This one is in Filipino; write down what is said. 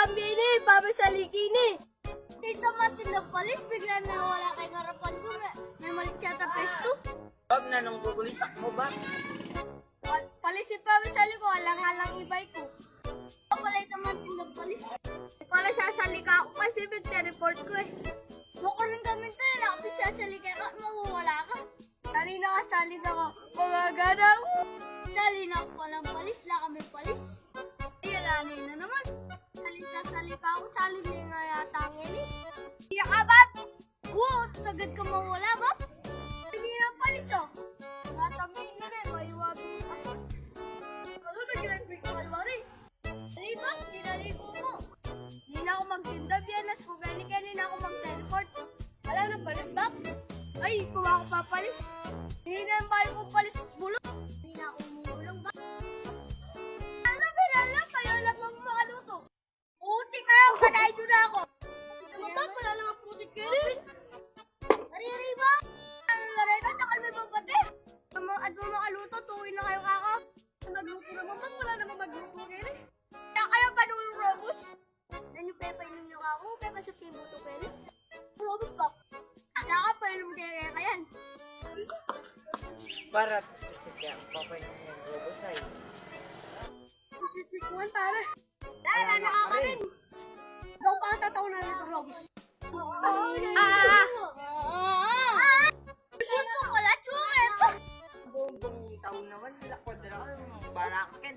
Pambini, papasalikini. Dito matindang palis, bigla na wala kay harapan ko. May malit yata pesto. Bob, nanong gugulisak mo ba? Palis si papasali ko, alang-alang ibay ko. Pala ito matindang palis. Pala sasalika ako kasi report ko eh. Mukha rin kami to eh, nakapisasalika ka, mawawala ka. Dali nakasalit ako, mga ganaw. Sali na ako ng palis, la kami palis. Iyalanin na naman. Salita ako, salin na nga yata ang ini. Iya ka, Bob? Oo, tagad ka mawala, Bob. Hindi na palis, oh. Natagay na rin, maiwabi ako. Ano nag-graduate ka kay Mari? Dali, Bob, sinaligo mo. Hindi na ako magtinda, biyanas ko. Gani na ako mag-teleport. Wala na palis, Bob. Ay, kuha ko papalis. Hindi na yung bayo ko palis bulong. Hindi na ako umulong, Bob. Alam, kayo lang ang makaluto. Puti kayo, kanain nyo na ako. Puti naman, wala lang ang puti kayo rin. Nariri ba? Ano na rin, takal may babate. At mo makaluto, tuwin na kayo kako. Magluto naman ba? Wala naman magluto kayo rin. Kaya kayo pa nung robos. Ano pepa inom nyo kako? Pepa sa tibuto kayo rin. Robos ba? Saka pa inom kayo yan. Para sasakyan, papainin yung robos ay. Sisitsikuan pare. Dahil na ka rin. Daw pa tataw na nito robos. Ito pala, churret. Buong taon naman, sila ko dala ka ng baraken.